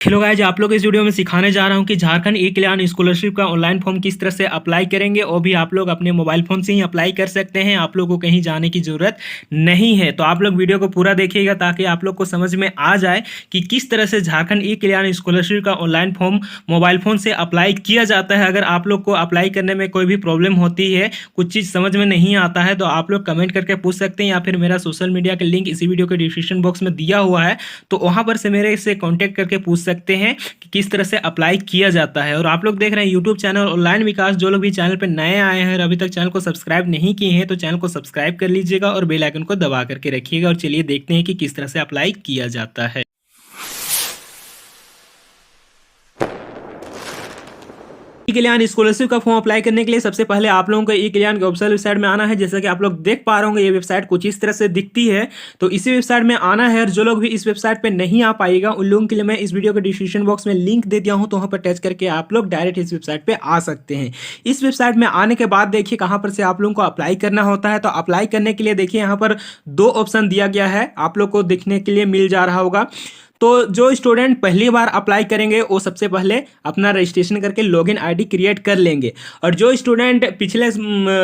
Hello guys, आप लोग इस वीडियो में सिखाने जा रहा हूं कि झारखंड ई कल्याण स्कॉलरशिप का ऑनलाइन फॉर्म किस तरह से अप्लाई करेंगे और भी आप लोग अपने मोबाइल फ़ोन से ही अप्लाई कर सकते हैं। आप लोग को कहीं जाने की ज़रूरत नहीं है। तो आप लोग वीडियो को पूरा देखिएगा ताकि आप लोग को समझ में आ जाए कि किस तरह से झारखंड ई कल्याण स्कॉलरशिप का ऑनलाइन फॉर्म मोबाइल फ़ोन से अप्लाई किया जाता है। अगर आप लोग को अप्लाई करने में कोई भी प्रॉब्लम होती है, कुछ चीज़ समझ में नहीं आता है, तो आप लोग कमेंट करके पूछ सकते हैं या फिर मेरा सोशल मीडिया का लिंक इसी वीडियो के डिस्क्रिप्शन बॉक्स में दिया हुआ है, तो वहाँ पर से मेरे से कॉन्टैक्ट करके पूछ सकते हैं कि किस तरह से अप्लाई किया जाता है। और आप लोग देख रहे हैं यूट्यूब चैनल ऑनलाइन विकास। जो लोग भी चैनल पर नए आए हैं और अभी तक चैनल को सब्सक्राइब नहीं किए हैं तो चैनल को सब्सक्राइब कर लीजिएगा और बेल आइकन को दबा करके रखिएगा। और चलिए देखते हैं कि किस तरह से अप्लाई किया जाता है। ई कल्याण स्कॉलरशिप का फॉर्म अप्लाई करने के लिए सबसे पहले आप लोगों को ई कल्याण के ऑफिशियल वेबसाइट में आना है। जैसा कि आप लोग देख पा रहे होंगे, ये वेबसाइट कुछ इस तरह से दिखती है। तो इसी वेबसाइट में आना है। और जो लोग भी इस वेबसाइट पे नहीं आ पाएगा उन लोगों के लिए मैं इस वीडियो के डिस्क्रिप्शन बॉक्स में लिंक दे दिया हूं, तो वहां पर टच करके आप लोग डायरेक्ट इस वेबसाइट पे आ सकते हैं। इस वेबसाइट में आने के बाद देखिए कहाँ पर से आप लोगों को अप्लाई करना होता है। तो अप्लाई करने के लिए देखिए यहाँ पर दो ऑप्शन दिया गया है, आप लोग को देखने के लिए मिल जा रहा होगा। तो जो स्टूडेंट पहली बार अप्लाई करेंगे वो सबसे पहले अपना रजिस्ट्रेशन करके लॉगिन आईडी क्रिएट कर लेंगे। और जो स्टूडेंट पिछले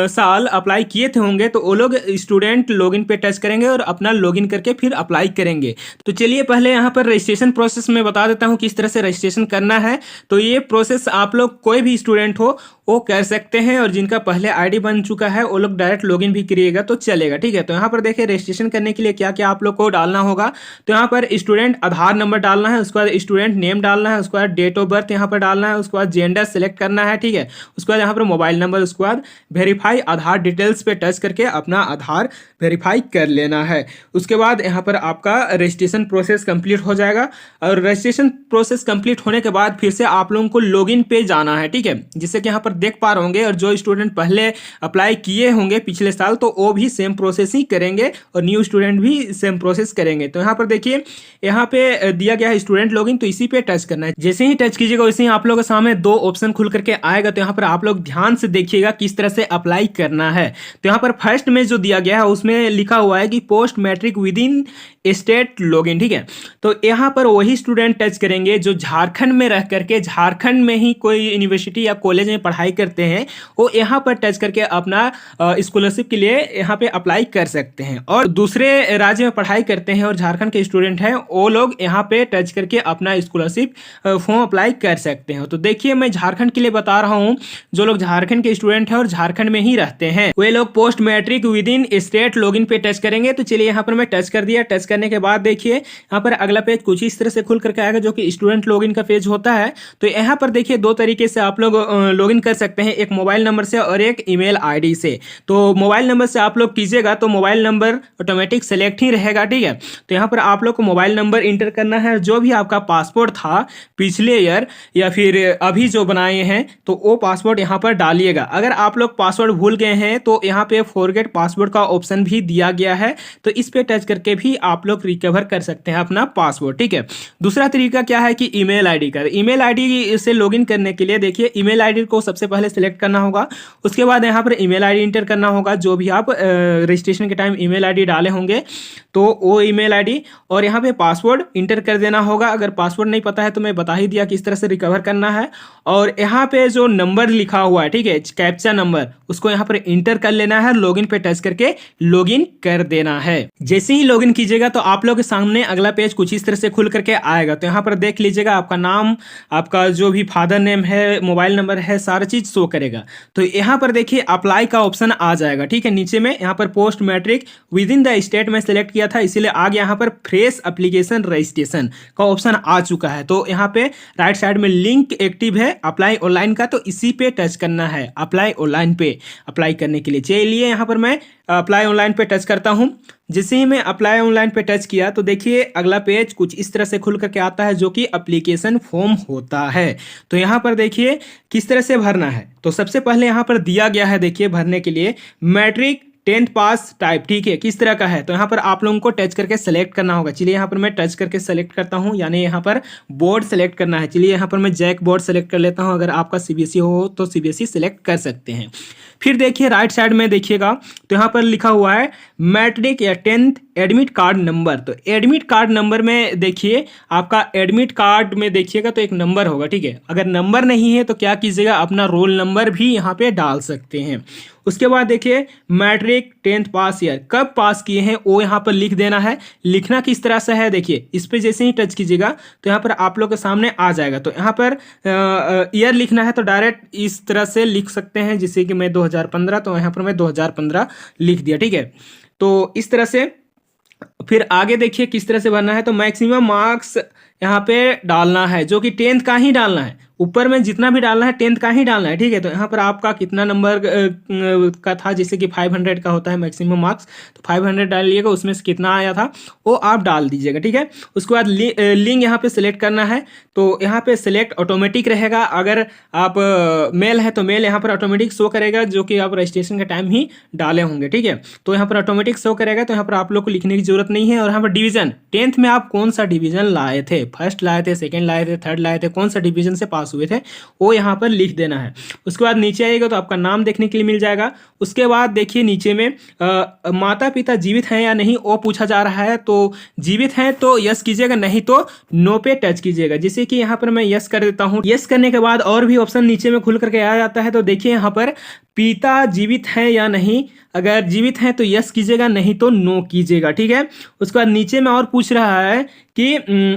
साल अप्लाई किए थे होंगे तो वो लोग स्टूडेंट लॉगिन पे टच करेंगे और अपना लॉगिन करके फिर अप्लाई करेंगे। तो चलिए पहले यहाँ पर रजिस्ट्रेशन प्रोसेस में बता देता हूँ किस तरह से रजिस्ट्रेशन करना है। तो ये प्रोसेस आप लोग कोई भी स्टूडेंट हो वो कर सकते हैं, और जिनका पहले आईडी बन चुका है वो लोग डायरेक्ट लॉगिन भी करिएगा तो चलेगा। ठीक है, तो यहाँ पर देखिए रजिस्ट्रेशन करने के लिए क्या क्या आप लोग को डालना होगा। तो यहाँ पर स्टूडेंट आधार नंबर डालना है, उसके बाद स्टूडेंट नेम डालना है, उसके बाद डेट ऑफ बर्थ यहाँ पर डालना है, उसके बाद जेंडर सेलेक्ट करना है। ठीक है, उसके बाद यहाँ पर मोबाइल नंबर, उसके बाद वेरीफाई आधार डिटेल्स पे टच करके अपना आधार वेरीफाई कर लेना है। उसके बाद यहाँ पर आपका रजिस्ट्रेशन प्रोसेस कंप्लीट हो जाएगा। और रजिस्ट्रेशन प्रोसेस कंप्लीट होने के बाद फिर से आप लोगों को लॉगिन पे जाना है। ठीक है, जिससे कि यहाँ पर देख पा रहे होंगे। और जो स्टूडेंट पहले अप्लाई किए होंगे पिछले साल तो वो भी सेम प्रोसेस ही करेंगे और न्यू स्टूडेंट भी सेम प्रोसेस करेंगे। तो यहाँ पर देखिए यहाँ पे दिया गया है स्टूडेंट लॉगिन, तो इसी पे टच करना है। जैसे ही टच कीजिएगा वैसे ही आप लोगों के सामने दो ऑप्शन खुल करके आएगा। तो यहाँ पर आप लोग ध्यान से देखिएगा किस तरह से अप्लाई करना है। तो यहाँ पर फर्स्ट में जो दिया गया है उसमें लिखा हुआ है कि post matric within state login. ठीक है, तो यहाँ पर वही स्टूडेंट टच करेंगे जो झारखंड में रह करके झारखंड में ही कोई यूनिवर्सिटी या कॉलेज में पढ़ाई करते हैं, वो यहाँ पर टच करके अपना स्कॉलरशिप के लिए यहाँ पे अप्लाई कर सकते हैं। और दूसरे राज्य में पढ़ाई करते हैं और झारखंड के स्टूडेंट हैं वो लोग यहाँ पे टच करके अपना स्कॉलरशिप फॉर्म अप्लाई कर सकते हैं। तो देखिए मैं झारखंड के लिए बता रहा हूँ, जो लोग झारखंड के स्टूडेंट हैं और झारखंड में ही रहते हैं वे लोग post matric within state login पे टच करेंगे। तो चलिए यहाँ पर मैं टच कर दिया। टच करने के बाद देखिए यहाँ पर अगला पेज कुछ इस तरह से खुल करके आएगा, जो कि स्टूडेंट लॉगिन का पेज होता है। तो यहाँ पर देखिए दो तरीके से आप लोग लॉगिन कर सकते हैं, एक मोबाइल नंबर से और एक ईमेल आईडी से। तो मोबाइल नंबर से आप लोग कीजिएगा तो मोबाइल नंबर ऑटोमेटिक सेलेक्ट ही रहेगा। ठीक है, तो यहाँ पर आप लोग को मोबाइल नंबर इंटर करना है। जो भी आपका पासपोर्ट था पिछले ईयर या फिर अभी जो बनाए हैं तो वो पासवर्ड यहाँ पर डालिएगा। अगर आप लोग पासवर्ड भूल गए हैं तो यहाँ पे फॉरगेट पासवर्ड का ऑप्शन भी दिया गया है, तो इस पे टच करके भी आप लोग रिकवर कर सकते हैं अपना पासवर्ड। ठीक है, दूसरा तरीका क्या है कि ईमेल आईडी का। ईमेल आईडी से लॉगिन करने के लिए देखिए ईमेल आईडी को सबसे पहले सिलेक्ट करना होगा। उसके बाद यहाँ पर ईमेल आईडी इंटर करना होगा, जो भी आप रजिस्ट्रेशन के टाइम ईमेल आईडी डाले होंगे तो वो ईमेल आईडी, और यहाँ पे पासवर्ड इंटर कर देना होगा। अगर पासवर्ड नहीं पता है तो मैं बता ही दिया किस तरह से रिकवर करना है। और यहाँ पे जो नंबर लिखा हुआ है, ठीक है, कैप्चा नंबर, उसको यहाँ पर इंटर कर लेना है। लॉगिन पे टच करके लॉगिन कर देना है। जैसे ही लॉगिन कीजिएगा तो आप लोग के सामने अगला पेज कुछ इस तरह से खुल करके आएगा। तो यहाँ पर देख लीजिएगा आपका नाम, आपका जो भी फादर नेम है, मोबाइल नंबर है, सारा चीज शो करेगा। तो यहाँ पर देखिए अप्लाई का ऑप्शन आ जाएगा। ठीक है, नीचे में यहाँ पर post matric within the state में सेलेक्ट किया था, इसीलिए आगे यहाँ पर फ्रेश एप्लीकेशन रजिस्ट्रेशन का ऑप्शन आ चुका है। तो यहाँ पे राइट साइड में लिंक एक्टिव है अप्लाई ऑनलाइन का, तो इसी पे टच करना है अप्लाई ऑनलाइन पे अप्लाई करने के लिए। चलिए यहाँ पर मैं अप्लाई ऑनलाइन पे टच करता हूँ। जैसे ही मैं अप्लाई ऑनलाइन पे टच किया तो देखिए अगला पेज कुछ इस तरह से खुल करके आता है, जो कि एप्लीकेशन फॉर्म होता है। तो यहाँ पर देखिए किस तरह से भरना है। तो सबसे पहले यहाँ पर दिया गया है, देखिए भरने के लिए मैट्रिक 10th पास टाइप। ठीक है, किस तरह का है तो यहाँ पर आप लोगों को टच करके सेलेक्ट करना होगा। चलिए यहाँ पर मैं टच करके सेलेक्ट करता हूँ, यानी यहाँ पर बोर्ड सेलेक्ट करना है। चलिए यहाँ पर मैं जैक बोर्ड सेलेक्ट कर लेता हूँ। अगर आपका सीबीएसई हो तो सीबीएसई सेलेक्ट कर सकते हैं। फिर देखिए राइट साइड में देखिएगा तो यहाँ पर लिखा हुआ है मैट्रिक या 10th एडमिट कार्ड नंबर। तो एडमिट कार्ड नंबर में देखिए, आपका एडमिट कार्ड में देखिएगा तो एक नंबर होगा, ठीक है। अगर नंबर नहीं है तो क्या कीजिएगा, अपना रोल नंबर भी यहाँ पे डाल सकते हैं। उसके बाद देखिए मैट्रिक 10th पास ईयर कब पास किए हैं वो यहाँ पर लिख देना है। लिखना किस तरह से है देखिए, इस पे जैसे ही टच कीजिएगा तो यहाँ पर आप लोग के सामने आ जाएगा। तो यहाँ पर ईयर लिखना है तो डायरेक्ट इस तरह से लिख सकते हैं, जैसे कि मैं 2015, तो यहाँ पर मैं 2015 लिख दिया, ठीक है। तो इस तरह से फिर आगे देखिए किस तरह से भरना है। तो मैक्सिमम मार्क्स यहाँ पे डालना है, जो कि 10th का ही डालना है। ऊपर में जितना भी डालना है 10th का ही डालना है, ठीक है। तो यहाँ पर आपका कितना नंबर का था, जैसे कि 500 का होता है मैक्सिमम मार्क्स, तो 500 डालिएगा, उसमें से कितना आया था वो आप डाल दीजिएगा, ठीक है। उसके बाद लिंक यहाँ पे सिलेक्ट करना है। तो यहाँ पे सिलेक्ट ऑटोमेटिक रहेगा। अगर आप मेल है तो मेल यहाँ पर ऑटोमेटिक शो करेगा, जो कि आप रजिस्ट्रेशन के टाइम ही डाले होंगे, ठीक है। तो यहाँ पर ऑटोमेटिक शो करेगा, तो यहाँ पर आप लोग को लिखने की जरूरत नहीं है। और यहाँ पर डिवीजन, 10th में आप कौन सा डिवीजन लाए थे, फर्स्ट लाए थे, सेकंड लाए थे, थर्ड लाए थे, कौन सा डिवीजन से पास हुए थे वो यहाँ पर लिख देना है। उसके बाद नीचे आइएगा तो आपका नाम देखने के लिए मिल जाएगा। उसके बाद देखिए नीचे में माता पिता जीवित हैं या नहीं वो पूछा जा रहा है। तो जीवित हैं तो यस कीजिएगा, नहीं तो नो पे टच कीजिएगा। जैसे कि यहाँ पर मैं यस कर देता हूँ। यस करने के बाद और भी ऑप्शन नीचे में खुल करके आ जाता है। तो देखिए यहाँ पर पिता जीवित हैं या नहीं, अगर जीवित हैं तो यस कीजिएगा, नहीं तो नो कीजिएगा, ठीक है। उसके बाद नीचे में और पूछ रहा है कि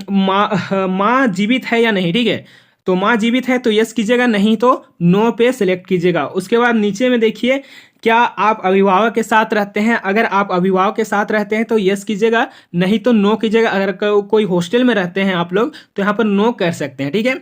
माँ जीवित है या नहीं, ठीक है। तो माँ जीवित है तो यस कीजिएगा, नहीं तो नो पे सिलेक्ट कीजिएगा। उसके बाद नीचे में देखिए, क्या आप अभिभावक के साथ रहते हैं, अगर आप अभिभावक के साथ रहते हैं तो यस कीजिएगा, नहीं तो नो कीजिएगा। अगर कोई हॉस्टल में रहते हैं आप लोग तो यहाँ पर नो कर सकते हैं, ठीक है।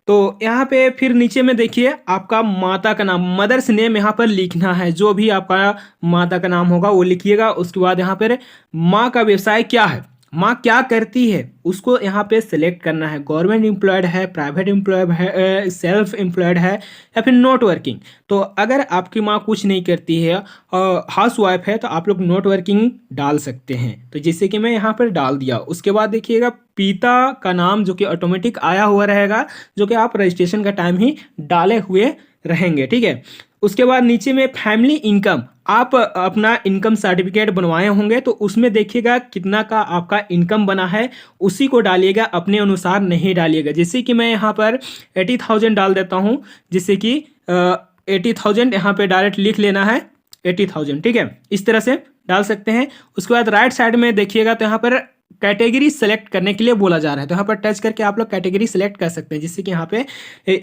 तो यहाँ पे फिर नीचे में देखिए आपका माता का नाम, मदर्स नेम यहाँ पर लिखना है। जो भी आपका माता का नाम होगा वो लिखिएगा। उसके बाद यहाँ पर माँ का व्यवसाय क्या है, माँ क्या करती है, उसको यहाँ पे सिलेक्ट करना है। गवर्नमेंट एम्प्लॉयड है, प्राइवेट एम्प्लॉयड है, सेल्फ एम्प्लॉयड है या फिर नॉट वर्किंग। तो अगर आपकी माँ कुछ नहीं करती है और हाउस वाइफ है तो आप लोग नॉट वर्किंग डाल सकते हैं। तो जैसे कि मैं यहाँ पर डाल दिया। उसके बाद देखिएगा पिता का नाम जो कि ऑटोमेटिक आया हुआ रहेगा, जो कि आप रजिस्ट्रेशन का टाइम ही डाले हुए रहेंगे, ठीक है। उसके बाद नीचे में फैमिली इनकम, आप अपना इनकम सर्टिफिकेट बनवाए होंगे तो उसमें देखिएगा कितना का आपका इनकम बना है, उसी को डालिएगा, अपने अनुसार नहीं डालिएगा। जैसे कि मैं यहाँ पर 80,000 डाल देता हूँ, जिससे कि 80,000 यहाँ पे डायरेक्ट लिख लेना है 80,000, ठीक है। इस तरह से डाल सकते हैं। उसके बाद राइट साइड में देखिएगा तो यहाँ पर कैटेगरी सेलेक्ट करने के लिए बोला जा रहा है। तो यहाँ पर टच करके आप लोग कैटेगरी सेलेक्ट कर सकते हैं, जिससे कि यहाँ पे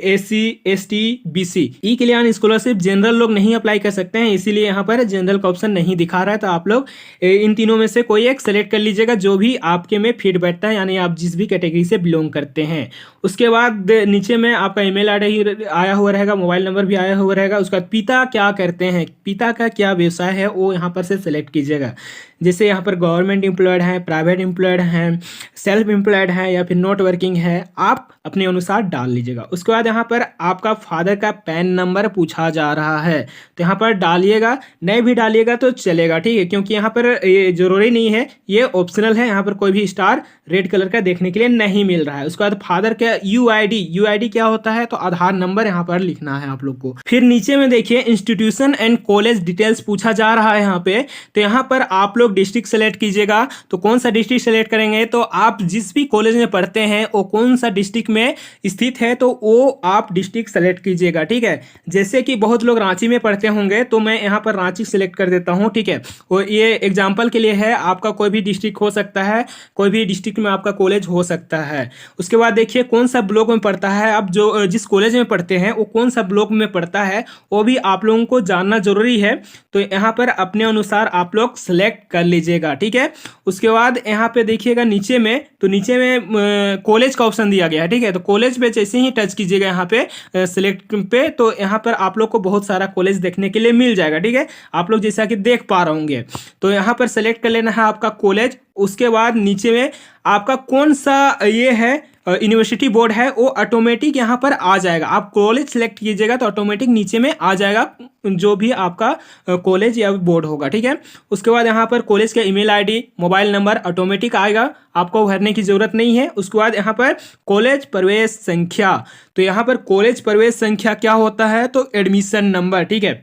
SC ST BC ई कल्याण स्कॉलरशिप जनरल लोग नहीं अप्लाई कर सकते हैं, इसीलिए यहाँ पर जनरल का ऑप्शन नहीं दिखा रहा है। तो आप लोग इन तीनों में से कोई एक सेलेक्ट कर लीजिएगा, जो भी आपके में फिट बैठता है, यानी आप जिस भी कैटेगरी से बिलोंग करते हैं। उसके बाद नीचे में आपका ईमेल ID आया हुआ रहेगा, मोबाइल नंबर भी आया हुआ रहेगा। उसके बाद पिता क्या करते हैं, पिता का क्या व्यवसाय है वो यहाँ पर से सिलेक्ट कीजिएगा। जैसे यहाँ पर गवर्नमेंट एम्प्लॉयड है, प्राइवेट एम्प्लॉयड है, सेल्फ एम्प्लॉयड है या फिर नॉट वर्किंग है, आप अपने अनुसार डाल लीजिएगा। उसके बाद यहाँ पर आपका फादर का पैन नंबर पूछा जा रहा है, तो यहाँ पर डालिएगा, नहीं भी डालिएगा तो चलेगा, ठीक है, क्योंकि यहाँ पर ये जरूरी नहीं है, ये ऑप्शनल है। यहाँ पर कोई भी स्टार रेड कलर का देखने के लिए नहीं मिल रहा है। उसके बाद फादर का UID क्या होता है, तो आधार नंबर यहाँ पर लिखना है आप लोग को। फिर नीचे में देखिए इंस्टीट्यूशन एंड कॉलेज डिटेल्स पूछा जा रहा है यहाँ पे, तो यहाँ पर आप लोग डिस्ट्रिक्ट सेलेक्ट कीजिएगा। तो कौन सा डिस्ट्रिक्ट सेलेक्ट करेंगे, तो आप जिस भी कॉलेज में पढ़ते हैं वो कौन सा डिस्ट्रिक्ट में स्थित है तो वो आप डिस्ट्रिक्ट सेलेक्ट कीजिएगा, ठीक है। जैसे कि बहुत लोग रांची में पढ़ते होंगे तो मैं यहाँ पर रांची सेलेक्ट कर देता हूँ, ठीक है। वो ये एग्जाम्पल के लिए है, आपका कोई भी डिस्ट्रिक्ट हो सकता है, कोई भी डिस्ट्रिक्ट में आपका कॉलेज हो सकता है। उसके बाद देखिए कौन सा ब्लॉक में पढ़ता है, आप जो जिस कॉलेज में पढ़ते हैं वो कौन सा ब्लॉक में पढ़ता है वो भी आप लोगों को जानना जरूरी है। तो यहाँ पर अपने अनुसार आप लोग सेलेक्ट कर लीजिएगा, ठीक है। उसके बाद यहाँ पे देखिएगा नीचे में, तो नीचे में कॉलेज का ऑप्शन दिया गया है, ठीक है। तो कॉलेज पे जैसे ही टच कीजिएगा यहाँ पे सिलेक्ट पे, तो यहाँ पर आप लोग को बहुत सारा कॉलेज देखने के लिए मिल जाएगा, ठीक है। आप लोग जैसा कि देख पा रहे होंगे, तो यहाँ पर सेलेक्ट कर लेना है आपका कॉलेज। उसके बाद नीचे में आपका कौन सा ये है यूनिवर्सिटी बोर्ड है, वो ऑटोमेटिक यहाँ पर आ जाएगा। आप कॉलेज सेलेक्ट कीजिएगा तो ऑटोमेटिक नीचे में आ जाएगा जो भी आपका कॉलेज या बोर्ड होगा, ठीक है। उसके बाद यहाँ पर कॉलेज का email ID, mobile number automatic आएगा, आपको भरने की जरूरत नहीं है। उसके बाद यहाँ पर कॉलेज प्रवेश संख्या, तो यहाँ पर कॉलेज प्रवेश संख्या क्या होता है, तो एडमिशन नंबर, ठीक है।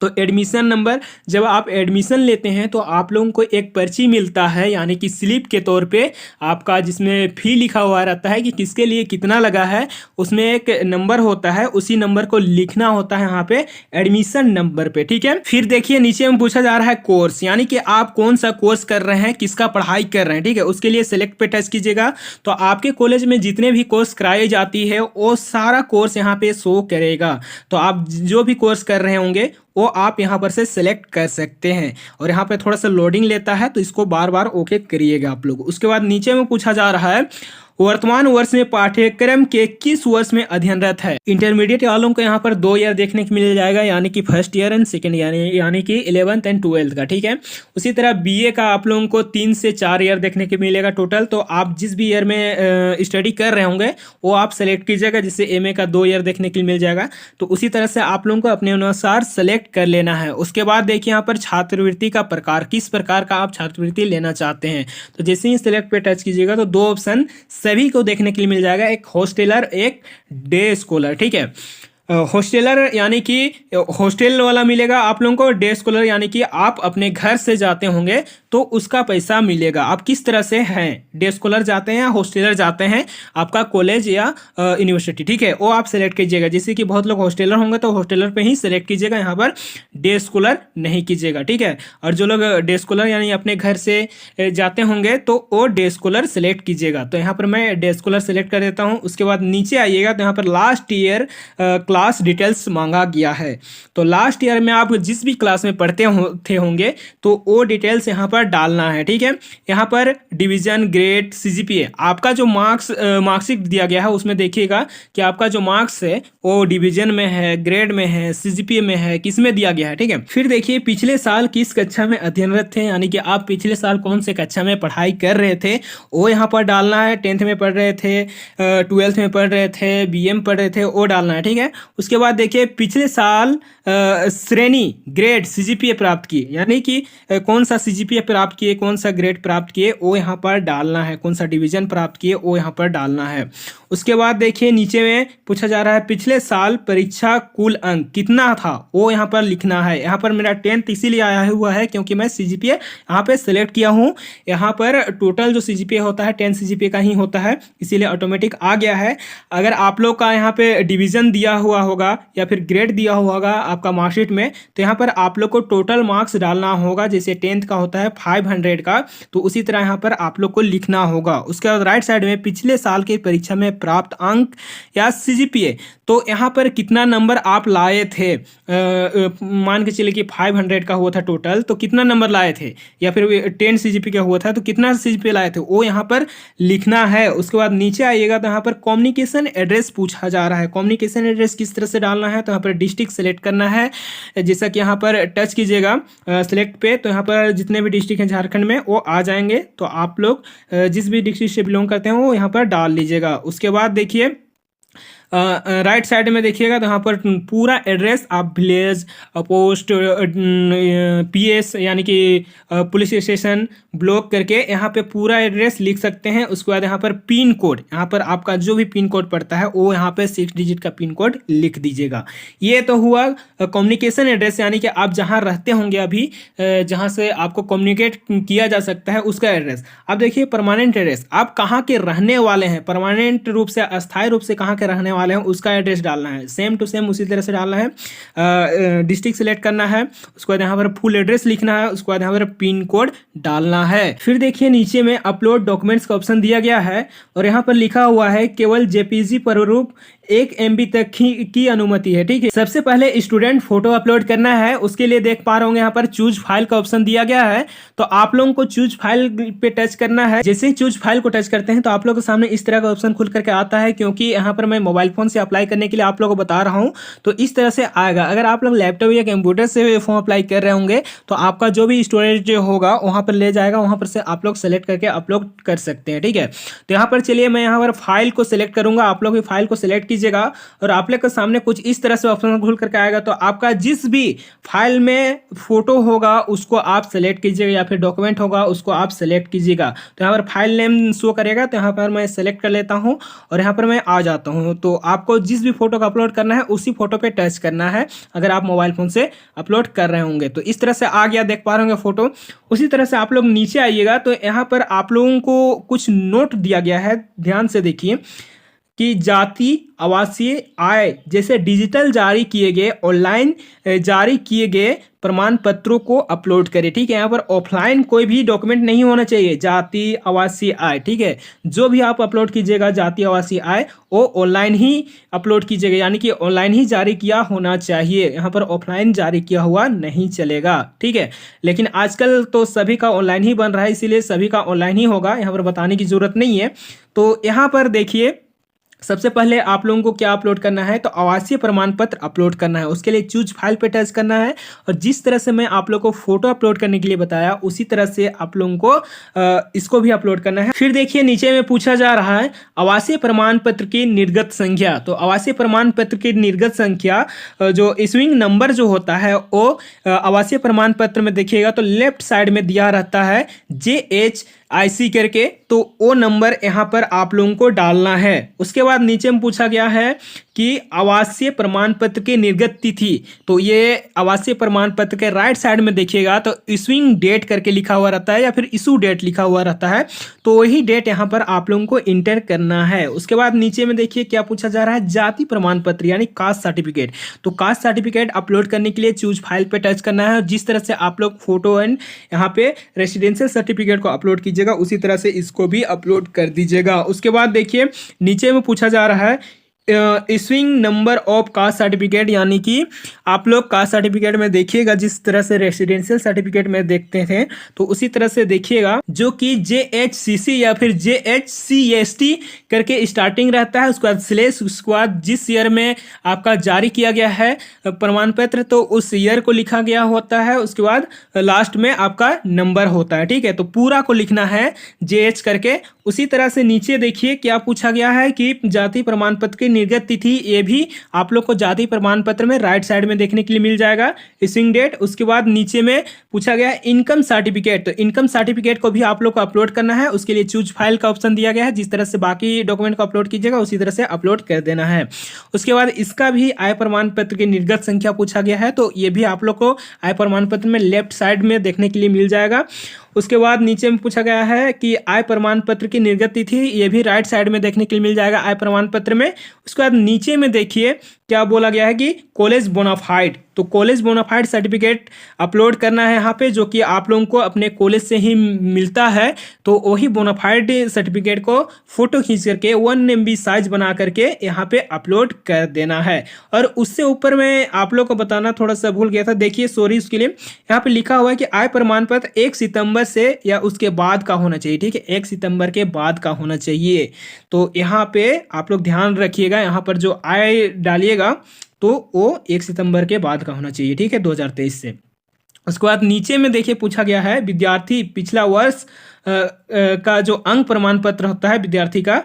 तो एडमिशन नंबर, जब आप एडमिशन लेते हैं तो आप लोगों को एक पर्ची मिलता है, यानी कि स्लिप के तौर पे आपका, जिसमें फ़ी लिखा हुआ रहता है कि किसके लिए कितना लगा है। उसमें एक नंबर होता है, उसी नंबर को लिखना होता है यहाँ पे एडमिशन नंबर पे, ठीक है। फिर देखिए नीचे में पूछा जा रहा है कोर्स, यानी कि आप कौन सा कोर्स कर रहे हैं, किसका पढ़ाई कर रहे हैं, ठीक है। उसके लिए सेलेक्ट पे टच कीजिएगा तो आपके कॉलेज में जितने भी कोर्स कराई जाती है वो सारा कोर्स यहाँ पे शो करेगा। तो आप जो भी कोर्स कर रहे होंगे वो आप यहाँ पर से सिलेक्ट कर सकते हैं। और यहाँ पे थोड़ा सा लोडिंग लेता है तो इसको बार बार ओके करिएगा आप लोग। उसके बाद नीचे में पूछा जा रहा है वर्तमान वर्ष में पाठ्यक्रम के किस वर्ष में अध्ययनरत है। इंटरमीडिएट वालों को यहाँ पर 2 ईयर देखने को मिल जाएगा, यानी कि फर्स्ट ईयर एंड सेकंड यानी कि 11th एंड 12th का, ठीक है। उसी तरह बीए का आप लोगों को 3 से 4 ईयर देखने को मिलेगा टोटल। तो आप जिस भी ईयर में स्टडी कर रहे होंगे वो आप सेलेक्ट कीजिएगा, जिससे एमए का 2 ईयर देखने के लिए मिल जाएगा। तो उसी तरह से आप लोगों को अपने अनुसार सेलेक्ट कर लेना है। उसके बाद देखिए यहाँ पर छात्रवृत्ति का प्रकार, किस प्रकार का आप छात्रवृत्ति लेना चाहते हैं। तो जैसे ही सेलेक्ट पे टच कीजिएगा तो 2 ऑप्शन सभी को देखने के लिए मिल जाएगा, एक हॉस्टेलर एक डे स्कॉलर, ठीक है। हॉस्टेलर यानी कि हॉस्टल वाला मिलेगा आप लोगों को, डे स्कॉलर यानी कि आप अपने घर से जाते होंगे तो उसका पैसा मिलेगा। आप किस तरह से हैं, डे स्कॉलर जाते हैं या हॉस्टेलर जाते हैं, आपका कॉलेज या यूनिवर्सिटी, ठीक है, वो आप सेलेक्ट कीजिएगा। जैसे कि बहुत लोग हॉस्टेलर होंगे तो हॉस्टेलर पे ही सेलेक्ट कीजिएगा, यहाँ पर डे स्कॉलर नहीं कीजिएगा, ठीक है। और जो लोग डे स्कॉलर यानी अपने घर से जाते होंगे तो वो डे स्कॉलर सेलेक्ट कीजिएगा। तो यहाँ पर मैं डे स्कॉलर सेलेक्ट कर देता हूँ। उसके बाद नीचे आइएगा तो यहाँ पर लास्ट ईयर क्लास डिटेल्स मांगा गया है। तो लास्ट ईयर में आप जिस भी क्लास में पढ़ते होंगे तो वो डिटेल्स यहाँ पर डालना है, ठीक है। यहाँ पर डिवीजन, ग्रेड, सीजीपीए, आपका जो मार्कशीट दिया गया है उसमें देखिएगा कि आपका जो मार्क्स है वो डिवीजन में है, ग्रेड में है, सीजीपीए में है, किस में दिया गया है, ठीक है। फिर देखिए पिछले साल किस कक्षा में अध्ययनरत थे, यानी कि आप पिछले साल कौन से कक्षा में पढ़ाई कर रहे थे वो यहाँ पर डालना है। 10th में पढ़ रहे थे, 12th में पढ़ रहे थे, बीए में पढ़ रहे थे, वो डालना है, ठीक है। उसके बाद देखिए पिछले साल श्रेणी, ग्रेड, सीजीपीए प्राप्त किए, यानी कि कौन सा सीजीपीए प्राप्त किए, कौन सा ग्रेड प्राप्त किए वो यहाँ पर डालना है, कौन सा डिवीजन प्राप्त किए वो यहाँ पर डालना है। उसके बाद देखिए नीचे में पूछा जा रहा है पिछले साल परीक्षा कुल अंक कितना था वो यहाँ पर लिखना है। यहाँ पर मेरा 10th इसीलिए आया हुआ है क्योंकि मैं सीजीपीए यहाँ पे सेलेक्ट किया हूँ। यहाँ पर टोटल जो सीजीपीए होता है 10 सीजीपीए का ही होता है, इसीलिए ऑटोमेटिक आ गया है। अगर आप लोग का यहाँ पे डिवीजन दिया हुआ होगा या फिर ग्रेड दिया हुआ होगा आपका मार्कशीट में, तो यहाँ पर आप लोग को टोटल मार्क्स डालना होगा। जैसे 10th का होता है 500 का, तो उसी तरह यहाँ पर आप लोग को लिखना होगा। उसके बाद राइट साइड में पिछले साल की परीक्षा में प्राप्त अंक या सीजीपीए, तो यहाँ पर कितना नंबर आप लाए थे। मान के चलिए कि 500 का हुआ था टोटल, तो कितना नंबर लाए थे, या फिर 10 सीजीपीए का हुआ था तो कितना सीजीपीए लाए थे वो यहाँ पर लिखना है। उसके बाद नीचे आइएगा तो यहाँ पर कम्युनिकेशन एड्रेस पूछा जा रहा है। कम्युनिकेशन एड्रेस किस तरह से डालना है, तो यहाँ पर डिस्ट्रिक्ट सेलेक्ट करना है। जैसा कि यहाँ पर टच कीजिएगा सेलेक्ट पे, तो यहाँ पर जितने भी डिस्ट्रिक्ट हैं झारखंड में वो आ जाएंगे। तो आप लोग जिस भी डिस्ट्रिक्ट से बिलोंग करते हैं वो यहाँ पर डाल लीजिएगा। उसके बाद देखिए राइट साइड में देखिएगा तो यहाँ पर पूरा एड्रेस आप विलेज, पोस्ट, पीएस यानी कि पुलिस स्टेशन, ब्लॉक करके यहाँ पे पूरा एड्रेस लिख सकते हैं। उसके बाद यहाँ पर पिन कोड, यहाँ पर आपका जो भी पिन कोड पड़ता है वो यहाँ पे 6 डिजिट का पिन कोड लिख दीजिएगा। ये तो हुआ कम्युनिकेशन एड्रेस, यानी कि आप जहाँ रहते होंगे अभी, जहाँ से आपको कम्युनिकेट किया जा सकता है उसका एड्रेस। अब देखिए परमानेंट एड्रेस, आप कहाँ के रहने वाले हैं, परमानेंट रूप से, अस्थायी रूप से कहाँ के रहने वाले हैं उसका एड्रेस डालना है। सेम टू सेम उसी तरह से डालना है। डिस्ट्रिक्ट सेलेक्ट करना है, उसके बाद यहाँ पर फुल एड्रेस लिखना है, उसके बाद यहाँ पर पिन कोड डालना है। फिर देखिए नीचे में अपलोड डॉक्यूमेंट्स का ऑप्शन दिया गया है और यहाँ पर लिखा हुआ है केवल जेपीजी प्रारूप 1 MB तक की अनुमति है, ठीक है। सबसे पहले स्टूडेंट फोटो अपलोड करना है, उसके लिए देख पा रहे होंगे यहाँ पर चूज फाइल का ऑप्शन दिया गया है। तो आप लोगों को चूज फाइल पे टच करना है। जैसे ही चूज फाइल को टच करते हैं तो आप लोगों के सामने इस तरह का ऑप्शन खुल करके आता है, क्योंकि यहाँ पर मैं मोबाइल फोन से अप्लाई करने के लिए आप लोगों को बता रहा हूँ, तो इस तरह से आएगा। अगर आप लोग लैपटॉप या कंप्यूटर से फॉर्म अप्लाई कर रहे होंगे तो आपका जो भी स्टोरेज होगा वहाँ पर ले जाएगा, वहाँ पर से आप लोग सेलेक्ट करके अपलोड कर सकते हैं, ठीक है। तो यहाँ पर चलिए मैं यहाँ पर फाइल को सिलेक्ट करूंगा, आप लोग भी फाइल को सिलेक्ट कीजिएगा और आप लोग के सामने कुछ इस तरह से ऑप्शन खुल करके आएगा। तो आपका जिस भी फाइल में फोटो होगा उसको आप सेलेक्ट कीजिएगा या फिर डॉक्यूमेंट होगा उसको आप सेलेक्ट कीजिएगा। तो यहाँ पर फाइल नेम शो करेगा, तो यहाँ पर मैं सेलेक्ट कर लेता हूँ और यहाँ पर मैं आ जाता हूँ। तो आपको जिस भी फोटो का अपलोड करना है उसी फोटो पे टच करना है अगर आप मोबाइल फोन से अपलोड कर रहे होंगे। तो इस तरह से आ गया, देख पा रहे होंगे फोटो। उसी तरह से आप लोग नीचे आइएगा तो यहाँ पर आप लोगों को कुछ नोट दिया गया है, ध्यान से देखिए कि जाति, आवासीय, आय जैसे डिजिटल जारी किए गए, ऑनलाइन जारी किए गए प्रमाण पत्रों को अपलोड करें। ठीक है, यहाँ पर ऑफलाइन कोई भी डॉक्यूमेंट नहीं होना चाहिए। जाति, आवासीय, आय, ठीक है, जो भी आप अपलोड कीजिएगा जाति, आवासीय, आय, वो ऑनलाइन ही अपलोड कीजिएगा, यानी कि ऑनलाइन ही जारी किया होना चाहिए। यहाँ पर ऑफलाइन जारी किया हुआ नहीं चलेगा। ठीक है, लेकिन आजकल तो सभी का ऑनलाइन ही बन रहा है, इसीलिए सभी का ऑनलाइन ही होगा, यहाँ पर बताने की जरूरत नहीं है। तो यहाँ पर देखिए सबसे पहले आप लोगों को क्या अपलोड करना है, तो आवासीय प्रमाण पत्र अपलोड करना है। उसके लिए चूज फाइल पे टच करना है और जिस तरह से मैं आप लोगों को फोटो अपलोड करने के लिए बताया उसी तरह से आप लोगों को इसको भी अपलोड करना है। फिर देखिए नीचे में पूछा जा रहा है आवासीय प्रमाण पत्र की निर्गत संख्या। तो आवासीय प्रमाण पत्र की निर्गत संख्या जो इशूइंग नंबर जो होता है वो आवासीय प्रमाण पत्र में देखिएगा तो लेफ्ट साइड में दिया रहता है JHIC करके, तो वो नंबर यहाँ पर आप लोगों को डालना है। उसके बाद नीचे में पूछा गया है कि आवासीय प्रमाण पत्र की निर्गत तिथि, तो ये आवासीय प्रमाण पत्र के राइट साइड में देखिएगा तो इशूइंग डेट करके लिखा हुआ रहता है या फिर इशू डेट लिखा हुआ रहता है, तो वही डेट यहाँ पर आप लोगों को इंटर करना है। उसके बाद नीचे में देखिए क्या पूछा जा रहा है, जाति प्रमाण पत्र यानी कास्ट सर्टिफिकेट। तो कास्ट सर्टिफिकेट अपलोड करने के लिए चूज फाइल पे टच करना है और जिस तरह से आप लोग फोटो एंड यहाँ पे रेसिडेंशियल सर्टिफिकेट को अपलोड कीजिएगा उसी तरह से इसको भी अपलोड कर दीजिएगा। उसके बाद देखिए नीचे में पूछा जा रहा है issuing number of caste certificate, यानी कि आप लोग कास्ट सर्टिफिकेट में देखिएगा जिस तरह से रेसिडेंशियल सर्टिफिकेट में देखते थे तो उसी तरह से देखिएगा जो कि JHCC या फिर JHCST करके स्टार्टिंग रहता है, उसके बाद स्लेश, उसके बाद जिस ईयर में आपका जारी किया गया है प्रमाण पत्र तो उस ईयर को लिखा गया होता है, उसके बाद लास्ट में आपका नंबर होता है। ठीक है, तो पूरा को लिखना है JH करके। उसी तरह से नीचे देखिए क्या पूछा गया है कि जाति प्रमाण पत्र की निर्गत तिथि, ये भी आप लोग को जाति प्रमाण पत्र में राइट साइड में देखने के लिए मिल जाएगा, इशूइंग डेट। उसके बाद नीचे में पूछा गया है इनकम सर्टिफिकेट, तो इनकम सर्टिफिकेट को भी आप लोग को अपलोड करना है। उसके लिए चूज फाइल का ऑप्शन दिया गया है, जिस तरह से बाकी डॉक्यूमेंट को अपलोड कीजिएगा उसी तरह से अपलोड कर देना है। उसके बाद इसका भी आय प्रमाण पत्र की निर्गत संख्या पूछा गया है, तो ये भी आप लोग को आय प्रमाण पत्र में लेफ्ट साइड में देखने के लिए मिल जाएगा। उसके बाद नीचे में पूछा गया है कि आय प्रमाण पत्र की निर्गत तिथि, ये भी राइट साइड में देखने के लिए मिल जाएगा आय प्रमाण पत्र में। उसके बाद नीचे में देखिए क्या बोला गया है कि कॉलेज बोनाफाइड, तो कॉलेज बोनाफाइड सर्टिफिकेट अपलोड करना है यहाँ पे, जो कि आप लोगों को अपने कॉलेज से ही मिलता है। तो वही बोनाफाइड सर्टिफिकेट को फोटो खींच करके 1 MB साइज बना करके यहाँ पे अपलोड कर देना है। और उससे ऊपर में आप लोग को बताना थोड़ा सा भूल गया था, देखिए सॉरी उसके लिए, यहाँ पे लिखा हुआ है कि आय प्रमाण पत्र 1 सितंबर से या उसके बाद का होना चाहिए। ठीक है, 1 सितंबर के बाद का होना चाहिए। तो यहाँ पे आप लोग ध्यान रखिएगा, यहाँ पर जो आय डालिएगा तो वो 1 सितंबर के बाद का होना चाहिए। ठीक है, 2023 से। उसके बाद नीचे में देखिए पूछा गया है विद्यार्थी पिछला वर्ष का जो अंक प्रमाण पत्र होता है विद्यार्थी का,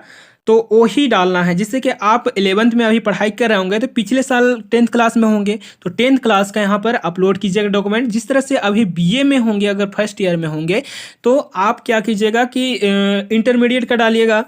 तो वो ही डालना है। जिससे कि आप 11th में अभी पढ़ाई कर रहे होंगे तो पिछले साल 10th क्लास में होंगे तो 10th क्लास का यहाँ पर अपलोड कीजिएगा डॉक्यूमेंट। जिस तरह से अभी BA में होंगे, अगर फर्स्ट ईयर में होंगे तो आप क्या कीजिएगा कि इंटरमीडिएट का डालिएगा।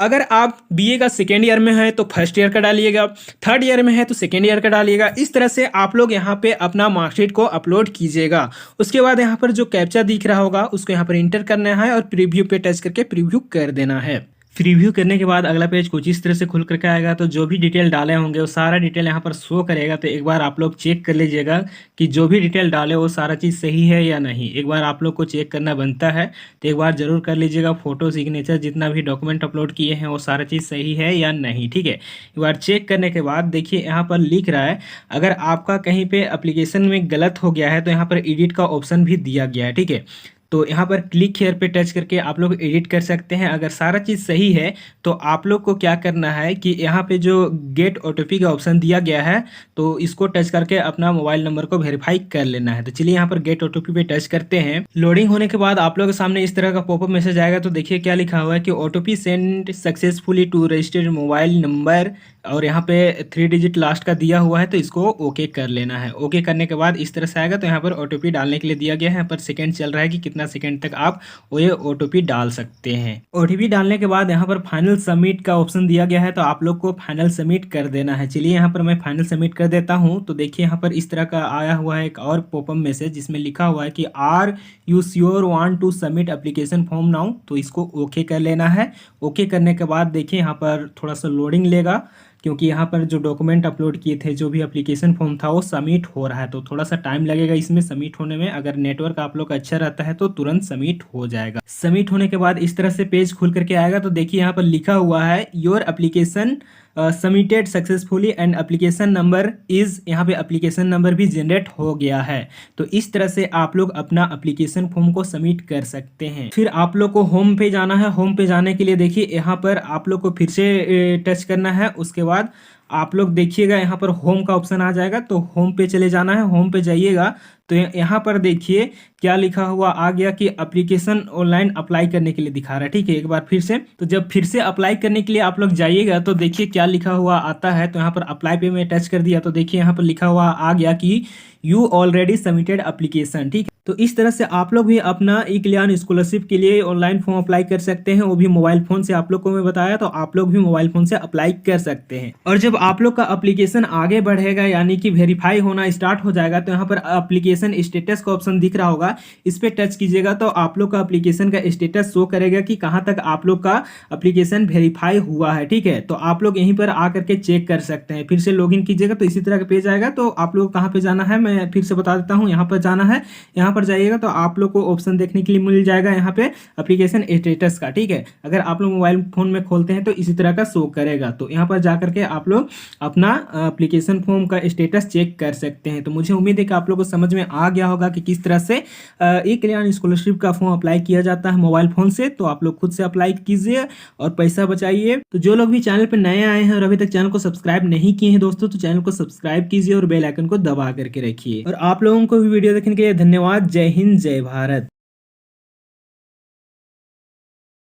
अगर आप BA का सेकेंड ईयर में है तो फर्स्ट ईयर का डालिएगा, थर्ड ईयर में है तो सेकेंड ईयर का डालिएगा। इस तरह से आप लोग यहाँ पे अपना मार्कशीट को अपलोड कीजिएगा। उसके बाद यहाँ पर जो कैप्चा दिख रहा होगा उसको यहाँ पर इंटर करना है और प्रीव्यू पे टच करके प्रीव्यू कर देना है। प्रीव्यू करने के बाद अगला पेज कुछ इस तरह से खुल करके आएगा, तो जो भी डिटेल डाले होंगे वो सारा डिटेल यहाँ पर शो करेगा। तो एक बार आप लोग चेक कर लीजिएगा कि जो भी डिटेल डाले वो सारा चीज़ सही है या नहीं। एक बार आप लोग को चेक करना बनता है, तो एक बार ज़रूर कर लीजिएगा। फोटो, सिग्नेचर, जितना भी डॉक्यूमेंट अपलोड किए हैं वो सारा चीज़ सही है या नहीं। ठीक है, एक बार चेक करने के बाद देखिए यहाँ पर लिख रहा है अगर आपका कहीं पर एप्लीकेशन में गलत हो गया है तो यहाँ पर एडिट का ऑप्शन भी दिया गया है। ठीक है, तो यहाँ पर क्लिक हेयर पे टच करके आप लोग एडिट कर सकते हैं। अगर सारा चीज़ सही है तो आप लोग को क्या करना है कि यहाँ पे जो गेट OTP का ऑप्शन दिया गया है तो इसको टच करके अपना मोबाइल नंबर को वेरीफाई कर लेना है। तो चलिए यहाँ पर गेट OTP पे टच करते हैं। लोडिंग होने के बाद आप लोग के सामने इस तरह का पॉपअप मैसेज आएगा। तो देखिए क्या लिखा हुआ है कि OTP send successfully to registered mobile number और यहाँ पे 3 डिजिट लास्ट का दिया हुआ है, तो इसको ओके कर लेना है। ओके करने के बाद इस तरह से आएगा। तो यहाँ पर ओटीपी डालने के लिए दिया गया है, यहाँ पर सेकंड चल रहा है कि कितना सेकंड तक आप ये ओटीपी डाल सकते हैं। ओटीपी डालने के बाद यहाँ पर फाइनल सबमिट का ऑप्शन दिया गया है, तो आप लोग को फाइनल सबमिट कर देना है। चलिए यहाँ पर मैं फाइनल सबमिट कर देता हूँ। तो देखिए यहाँ पर इस तरह का आया हुआ है एक और पॉपअप मैसेज, जिसमें लिखा हुआ है कि are you sure want to submit application form now. तो इसको ओके कर लेना है। ओके करने के बाद देखिए यहाँ पर थोड़ा सा लोडिंग लेगा, क्योंकि यहाँ पर जो डॉक्यूमेंट अपलोड किए थे, जो भी एप्लीकेशन फॉर्म था, वो सबमिट हो रहा है। तो थोड़ा सा टाइम लगेगा इसमें सबमिट होने में। अगर नेटवर्क आप लोग का अच्छा रहता है तो तुरंत सबमिट हो जाएगा। सबमिट होने के बाद इस तरह से पेज खुल करके आएगा। तो देखिए यहाँ पर लिखा हुआ है your application submitted successfully and application number is, यहाँ पे एप्लीकेशन नंबर भी जनरेट हो गया है। तो इस तरह से आप लोग अपना एप्लीकेशन फॉर्म को सबमिट कर सकते हैं। फिर आप लोग को होम पे जाना है। होम पे जाने के लिए देखिए यहाँ पर आप लोग को फिर से टच करना है। उसके बाद आप लोग देखिएगा यहाँ पर होम का ऑप्शन आ जाएगा, तो होम पे चले जाना है। होम पे जाइएगा तो यहाँ पर देखिए क्या लिखा हुआ आ गया कि एप्लीकेशन ऑनलाइन अप्लाई करने के लिए दिखा रहा है। ठीक है, एक बार फिर से। तो जब फिर से अप्लाई करने के लिए आप लोग जाइएगा तो देखिए क्या लिखा हुआ आता है। तो यहाँ पर अप्लाई पे मैं टच कर दिया, तो देखिए यहाँ पर लिखा हुआ आ गया कि यू ऑलरेडी सबमिटेड एप्लीकेशन। ठीक है, तो इस तरह से आप लोग भी अपना ई कल्याण स्कॉलरशिप के लिए ऑनलाइन फॉर्म अप्लाई कर सकते हैं, वो भी मोबाइल फोन से। आप लोग को मैं बताया, तो आप लोग भी मोबाइल फोन से अप्लाई कर सकते हैं। और जब आप लोग का एप्लीकेशन आगे बढ़ेगा, यानी कि वेरीफाई होना स्टार्ट हो जाएगा, तो यहाँ पर एप्लीकेशन स्टेटस का ऑप्शन दिख रहा होगा, इस पर टच कीजिएगा। तो आप लोग का एप्लीकेशन का स्टेटस शो करेगा कि कहाँ तक आप लोग का एप्लीकेशन वेरीफाई हुआ है। ठीक है, तो आप लोग यहीं पर आकर के चेक कर सकते हैं। फिर से लॉगिन कीजिएगा तो इसी तरह का पेज आएगा। तो आप लोग कहाँ पे जाना है मैं फिर से बता देता हूँ। यहाँ पर जाना है, यहाँ पर जाइएगा तो आप लोग को ऑप्शन देखने के लिए मिल जाएगा यहाँ पे एप्लीकेशन स्टेटस का। ठीक है, अगर आप लोग मोबाइल फोन में खोलते हैं तो इसी तरह का शो करेगा। तो यहाँ पर जाकर के आप लोग अपना एप्लीकेशन फॉर्म का स्टेटस चेक कर सकते हैं। तो मुझे उम्मीद है कि आप लोग को समझ में आ गया होगा कि किस तरह से ई कल्याण स्कॉलरशिप का फॉर्म अप्लाई किया जाता है मोबाइल फोन से। तो आप लोग खुद से अप्लाई कीजिए और पैसा बचाइए। तो जो लोग भी चैनल पर नए आए हैं और अभी तक चैनल को सब्सक्राइब नहीं किए हैं दोस्तों, तो चैनल को सब्सक्राइब कीजिए और बेल आइकन को दबा करके रखिए। और आप लोगों को भी वीडियो देखने के लिए धन्यवाद। जय हिंद, जय भारत।